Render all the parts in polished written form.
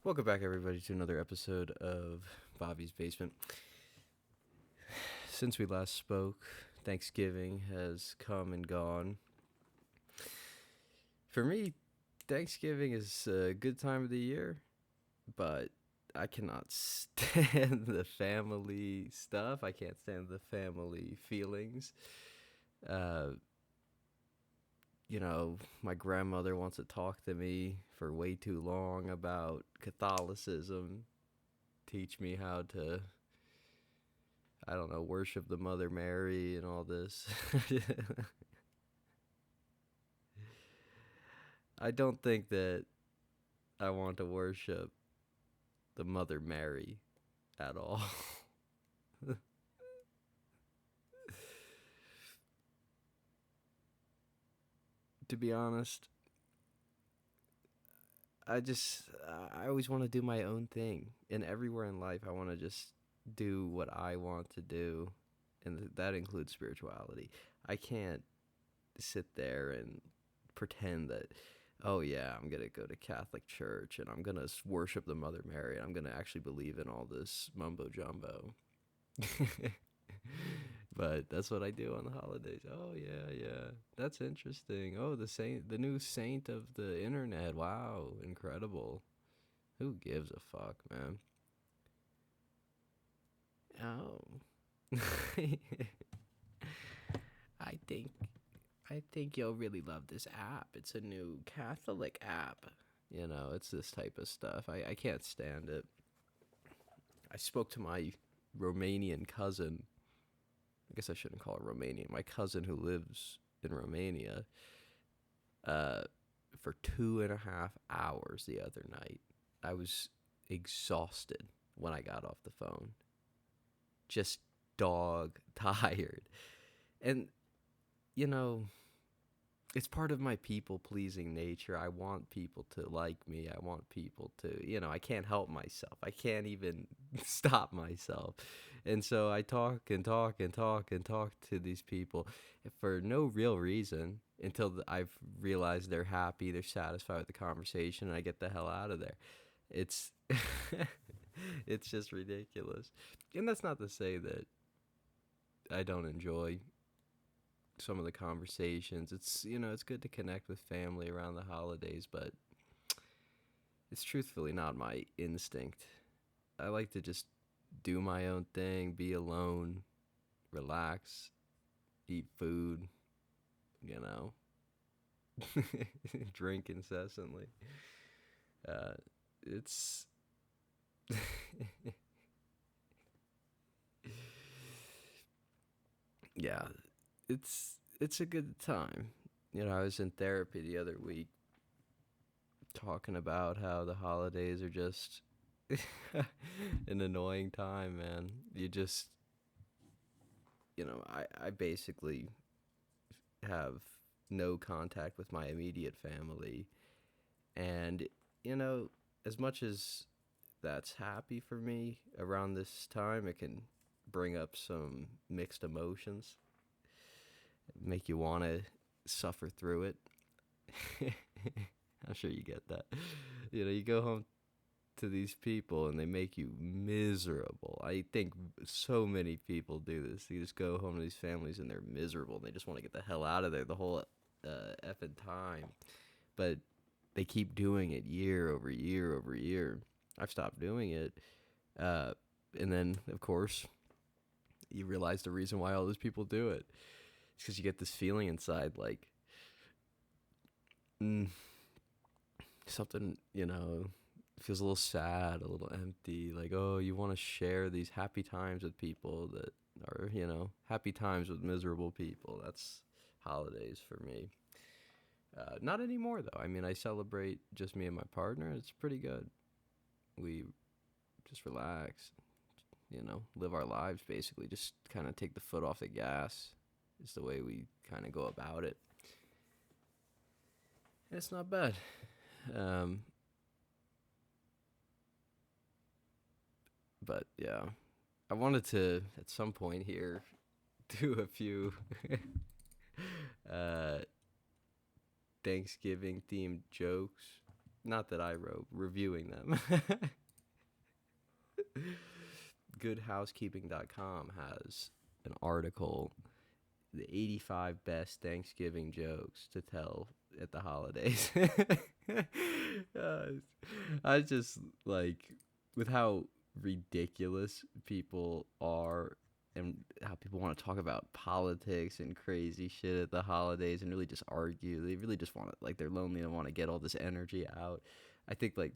Welcome back, everybody, to another episode of Bobby's Basement. Since we last spoke, Thanksgiving has come and gone. For me, Thanksgiving is a good time of the year, but I cannot stand the family stuff. I can't stand the family feelings. Uh, my grandmother wants to talk to me for way too long about Catholicism, teach me how to, I don't know, worship the Mother Mary and all this. I don't think that I want to worship the Mother Mary at all. To be honest, I always want to do my own thing. And everywhere in life, I want to just do what I want to do. And that includes spirituality. I can't sit there and pretend that, oh yeah, I'm gonna go to Catholic church and I'm gonna worship the Mother Mary and I'm gonna actually believe in all this mumbo jumbo. But that's what I do on the holidays. Oh yeah, yeah, that's interesting. Oh, the new saint of the internet. Wow, incredible. Who gives a fuck, man? Oh, I think I think you'll really love this app. It's a new Catholic app. It's this type of stuff. I can't stand it. I spoke to my Romanian cousin. I guess I shouldn't call her Romanian. My cousin who lives in Romania uh, for 2.5 hours the other night. I was exhausted when I got off the phone. Just dog tired. And, you know, it's part of my people pleasing nature. I want people to like me. I want people to, I can't help myself. I can't even stop myself. And so I talk and talk and talk and talk to these people for no real reason until I've realized they're happy, they're satisfied with the conversation, and I get the hell out of there. It's it's just ridiculous. And that's not to say that I don't enjoy some of the conversations. It's good to connect with family around the holidays, but it's truthfully not my instinct. I like to just do my own thing, be alone, relax, eat food, you know, drink incessantly. Uh, it's yeah, it's a good time. I was in therapy the other week talking about how the holidays are just an annoying time, man. I basically have no contact with my immediate family. And, you know, as much as that's happy for me around this time, it can bring up some mixed emotions, make you want to suffer through it. I'm sure you get that. You go home to these people and they make you miserable. I think so many people do this. You just go home to these families and they're miserable and they just want to get the hell out of there the whole effing time. But they keep doing it year over year over year. I've stopped doing it. Uh, and then, of course, you realize the reason why all those people do it. It's because you get this feeling inside like, mm, something, feels a little sad, a little empty. Like, oh, you want to share these happy times with people that are, happy times with miserable people. That's holidays for me. Not anymore, though. I mean, I celebrate just me and my partner. It's pretty good. We just relax, live our lives basically. Just kind of take the foot off the gas is the way we kind of go about it. And it's not bad. Um, but yeah, I wanted to at some point here do a few uh, Thanksgiving themed jokes. Not that I wrote, reviewing them. Goodhousekeeping.com has an article, the 85 best Thanksgiving jokes to tell at the holidays. I just like with how ridiculous people are and how people want to talk about politics and crazy shit at the holidays and really just argue. They really just want to, like, they're lonely and want to get all this energy out. I think, like,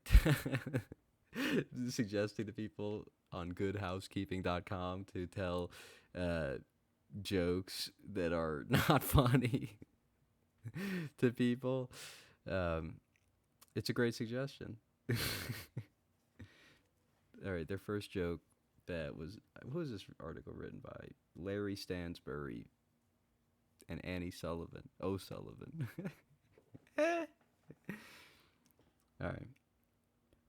suggesting to people on goodhousekeeping.com to tell jokes that are not funny to people, it's a great suggestion. All right, their first joke that was, who was this article written by? Larry Stansbury and Annie Sullivan. O'Sullivan. All right.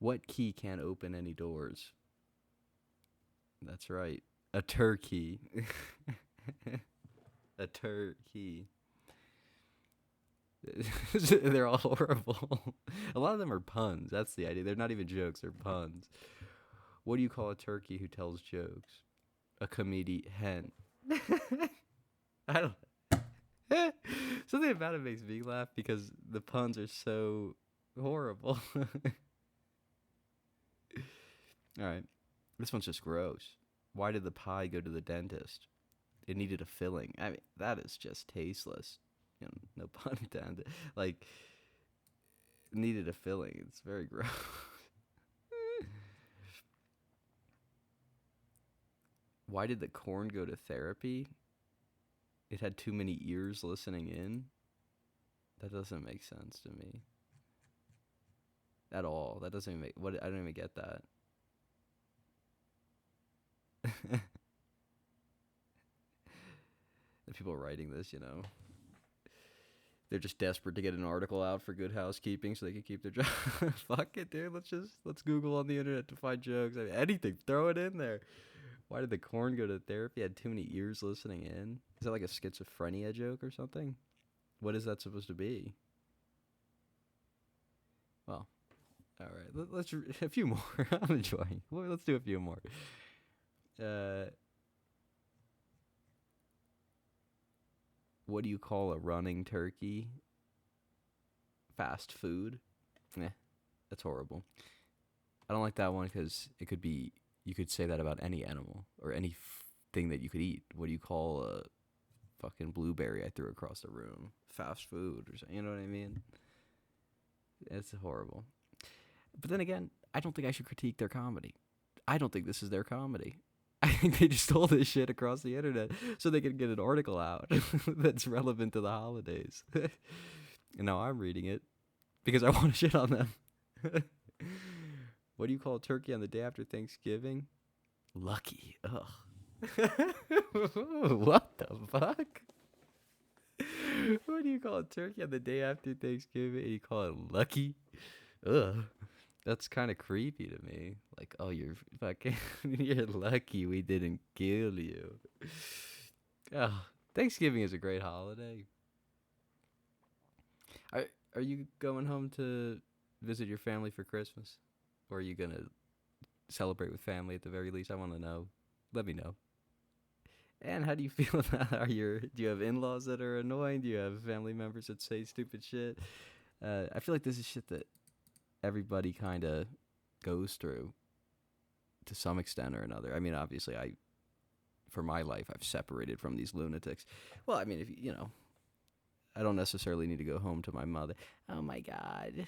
What key can't open any doors? That's right. A turkey. A turkey. They're all horrible. A lot of them are puns. That's the idea. They're not even jokes. They're puns. What do you call a turkey who tells jokes? A comedy hen. I don't. Something about it makes me laugh because the puns are so horrible. All right. This one's just gross. Why did the pie go to the dentist? It needed a filling. I mean, that is just tasteless. You know, no pun intended. Like, it needed a filling. It's very gross. Why did the corn go to therapy? It had too many ears listening in. That doesn't make sense to me at all. That doesn't even make, what, I don't even get that. The people writing this, you know, they're just desperate to get an article out for Good Housekeeping so they can keep their job. Fuck it, dude. Let's Google on the internet to find jokes. I mean, anything, throw it in there. Why did the corn go to therapy? Had too many ears listening in. Is that like a schizophrenia joke or something? What is that supposed to be? Well, all right. Let's a few more. I'm enjoying. Let's do a few more. What do you call a running turkey? Fast food. That's horrible. I don't like that one because it could be, you could say that about any animal or any thing that you could eat. What do you call a fucking blueberry I threw across the room? Fast food or something. You know what I mean? It's horrible. But then again, I don't think I should critique their comedy. I don't think this is their comedy. I think they just stole this shit across the internet so they could get an article out that's relevant to the holidays. And now I'm reading it because I want to shit on them. What do you call a turkey on the day after Thanksgiving? Lucky. Ugh. What the fuck? What do you call a turkey on the day after Thanksgiving? You call it lucky? Ugh. That's kind of creepy to me. Like, oh, you're fucking, you're lucky we didn't kill you. Oh, Thanksgiving is a great holiday. Are you going home to visit your family for Christmas? Or are you going to celebrate with family at the very least? I want to know. Let me know. And how do you feel about do you have in-laws that are annoying? Do you have family members that say stupid shit? I feel like this is shit that everybody kind of goes through to some extent or another. I mean, obviously, for my life, I've separated from these lunatics. Well, I mean, if you know, I don't necessarily need to go home to my mother. Oh my God.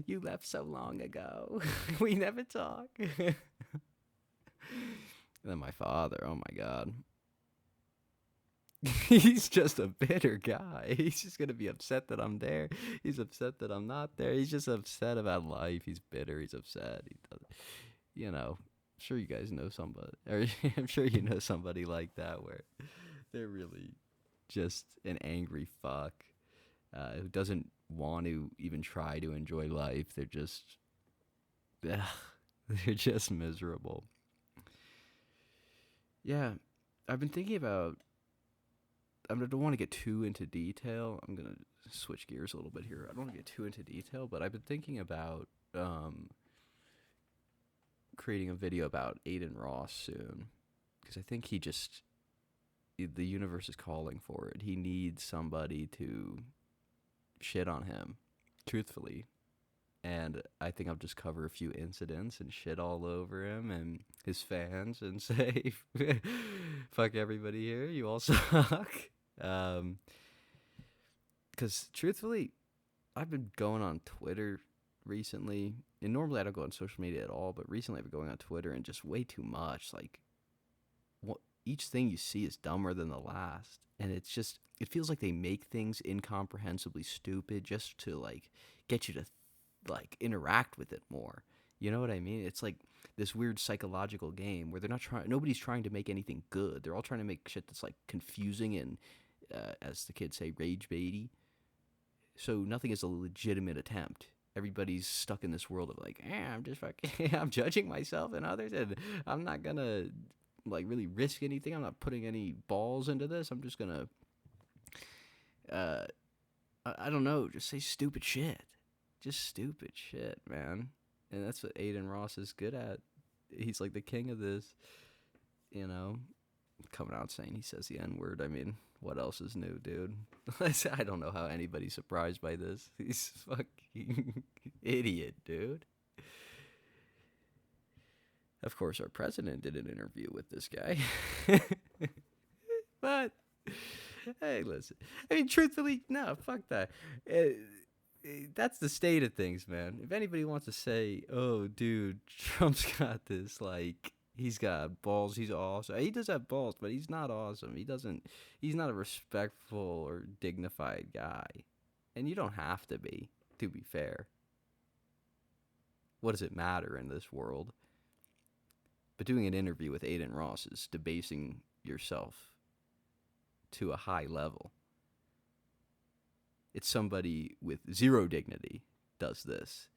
You left so long ago. We never talk. And then my father, oh my God. He's just a bitter guy. He's just going to be upset that I'm there. He's upset that I'm not there. He's just upset about life. He's bitter. He's upset. He doesn't, you know, I'm sure you guys know somebody, or I'm sure you know somebody like that where they're really just an angry fuck who doesn't want to even try to enjoy life. They're just miserable. Yeah, I've been thinking about, I don't want to get too into detail. I'm going to switch gears a little bit here. I don't want to get too into detail, but I've been thinking about creating a video about Adin Ross soon, because I think the universe is calling for it. He needs somebody to shit on him, truthfully. And I think I'll just cover a few incidents and shit all over him and his fans and say, fuck everybody here, you all suck. Because truthfully, I've been going on Twitter recently, and normally I don't go on social media at all, but recently I've been going on Twitter and just way too much. Like, each thing you see is dumber than the last, and it feels like they make things incomprehensibly stupid just to like get you to like interact with it more. You know what I mean? It's like this weird psychological game where nobody's trying to make anything good. They're all trying to make shit that's like confusing and as the kids say, rage baity. So nothing is a legitimate attempt. Everybody's stuck in this world of like, I'm just fucking I'm judging myself and others, and I'm not gonna like really risk anything. I'm not putting any balls into this. I'm just gonna I don't know, just say stupid shit. Just stupid shit, man. And that's what Adin Ross is good at. He's like the king of this, you know, coming out saying he says the N-word. I mean, what else is new, dude? I don't know how anybody's surprised by this. He's a fucking idiot, dude. Of course, our president did an interview with this guy. But, hey, listen. I mean, truthfully, no, fuck that. That's the state of things, man. If anybody wants to say, oh, dude, Trump's got this, like, he's got balls, he's awesome. He does have balls, but he's not awesome. He's not a respectful or dignified guy. And you don't have to be fair. What does it matter in this world? But doing an interview with Adin Ross is debasing yourself to a high level. It's somebody with zero dignity does this.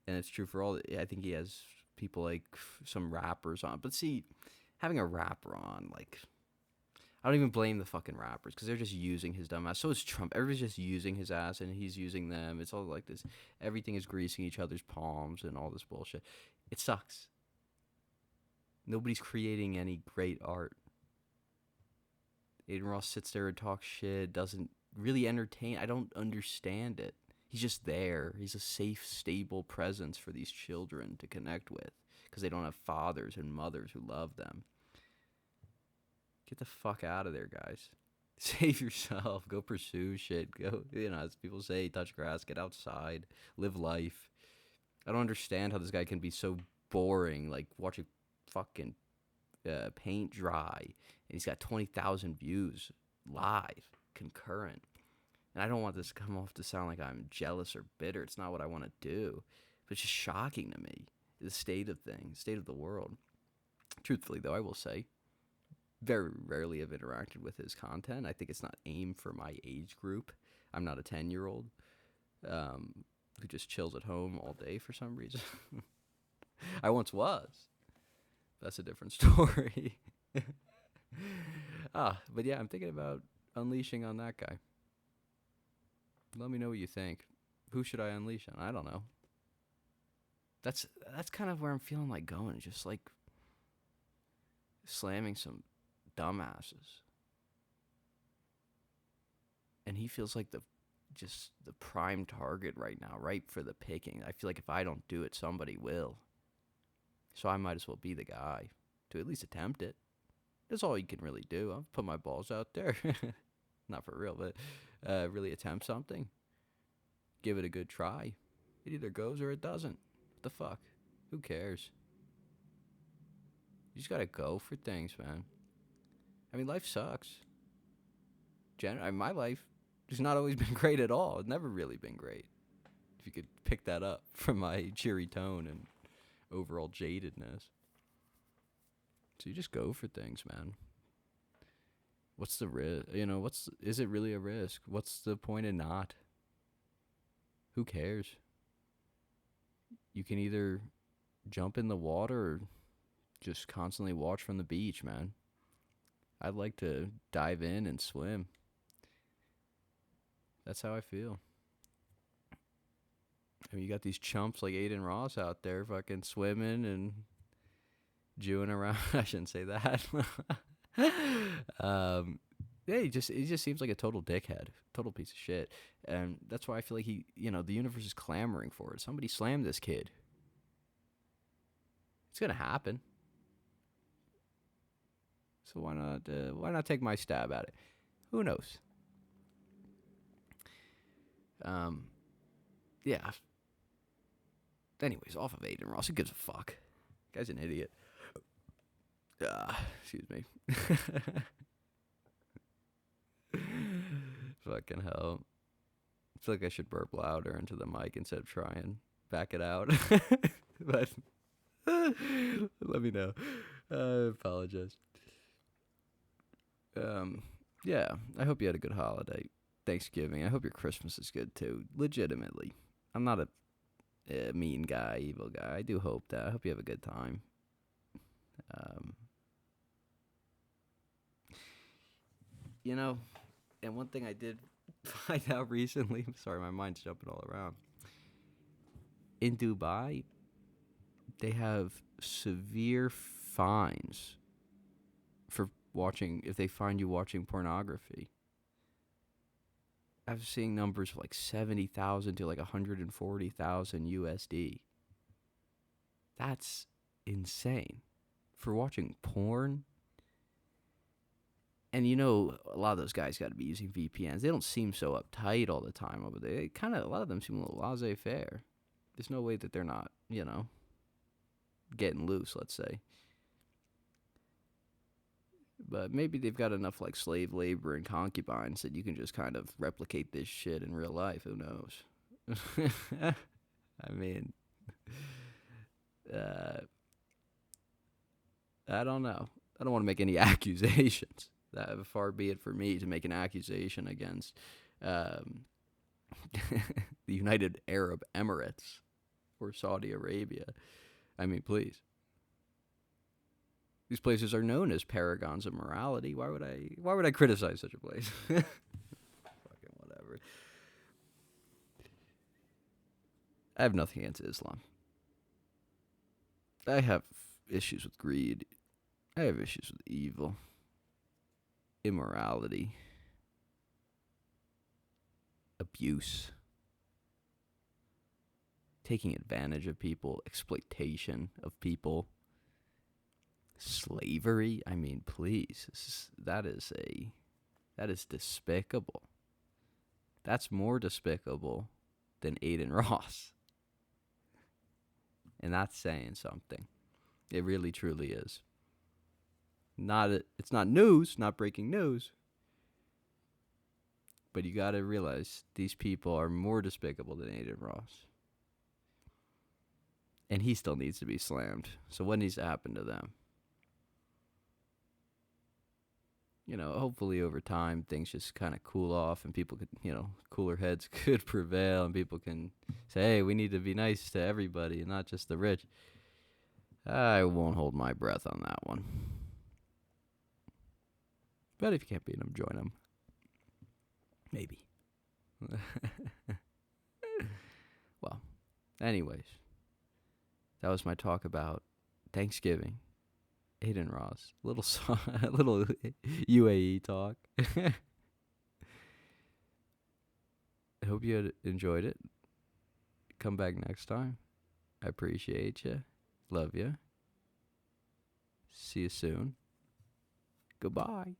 And it's true for all. I think he has people like some rappers on. But see, having a rapper on, like, I don't even blame the fucking rappers because they're just using his dumb ass. So is Trump. Everybody's just using his ass and he's using them. It's all like this. Everything is greasing each other's palms and all this bullshit. It sucks. Nobody's creating any great art. Adin Ross sits there and talks shit, doesn't really entertain. I don't understand it. He's just there. He's a safe, stable presence for these children to connect with because they don't have fathers and mothers who love them. Get the fuck out of there, guys. Save yourself. Go pursue shit. Go, as people say, touch grass, get outside, live life. I don't understand how this guy can be so boring, like watching fucking paint dry, and he's got 20,000 views live, concurrent. And I don't want this to come off to sound like I'm jealous or bitter. It's not what I want to do. But it's just shocking to me, the state of things, state of the world. Truthfully, though, I will say, very rarely have interacted with his content. I think it's not aimed for my age group. I'm not a 10-year-old who just chills at home all day for some reason. I once was. That's a different story. But yeah, I'm thinking about unleashing on that guy. Let me know what you think. Who should I unleash on? I don't know. That's kind of where I'm feeling like going. Just like slamming some dumbasses. And he feels like the prime target right now, ripe for the picking. I feel like if I don't do it, somebody will. So I might as well be the guy to at least attempt it. That's all you can really do. I'll put my balls out there. Not for real, but really attempt something. Give it a good try. It either goes or it doesn't. What the fuck? Who cares? You just gotta go for things, man. I mean, life sucks. My life has not always been great at all. It's never really been great. If you could pick that up from my cheery tone and overall jadedness. So you just go for things, man. What's the risk? Is it really a risk? What's the point in not? Who cares? You can either jump in the water or just constantly watch from the beach, man. I'd like to dive in and swim. That's how I feel. I mean, you got these chumps like Adin Ross out there fucking swimming and Jewing around. I shouldn't say that. Yeah, he just seems like a total dickhead, total piece of shit, and that's why I feel like the universe is clamoring for it. Somebody slam this kid. It's gonna happen. So why not take my stab at it? Who knows? Yeah. Anyways, off of Adin Ross, who gives a fuck? Guy's an idiot. Excuse me. Fucking hell. I feel like I should burp louder into the mic instead of trying. Back it out. But let me know. I apologize. Yeah, I hope you had a good holiday. Thanksgiving. I hope your Christmas is good too. Legitimately. I'm not a mean guy, evil guy. I do hope that. I hope you have a good time. And one thing I did find out recently, sorry, my mind's jumping all around. In Dubai, they have severe fines for if they find you watching pornography. I was seeing numbers of like 70,000 to like 140,000 USD. That's insane. For watching porn. And a lot of those guys got to be using VPNs. They don't seem so uptight all the time over there. A lot of them seem a little laissez-faire. There's no way that they're not, getting loose, let's say. But maybe they've got enough like slave labor and concubines that you can just kind of replicate this shit in real life. Who knows? I mean, I don't know. I don't want to make any accusations. That far be it for me to make an accusation against the United Arab Emirates or Saudi Arabia. I mean, please. These places are known as paragons of morality. Why would I criticize such a place? Fucking whatever. I have nothing against Islam. I have issues with greed. I have issues with evil. Immorality. Abuse. Taking advantage of people. Exploitation of people. Slavery. I mean, please. That is despicable. That's more despicable than Adin Ross. And that's saying something. It really, truly is. It's not news, not breaking news. But you gotta realize these people are more despicable than Adin Ross. And he still needs to be slammed. So what needs to happen to them? Hopefully over time things just kind of cool off and people could, cooler heads could prevail and people can say, hey, we need to be nice to everybody and not just the rich. I won't hold my breath on that one. But if you can't beat them, join them. Maybe. Well, anyways, that was my talk about Thanksgiving. Adin Ross, little UAE talk. I hope you had enjoyed it. Come back next time. I appreciate you. Love you. See you soon. Goodbye.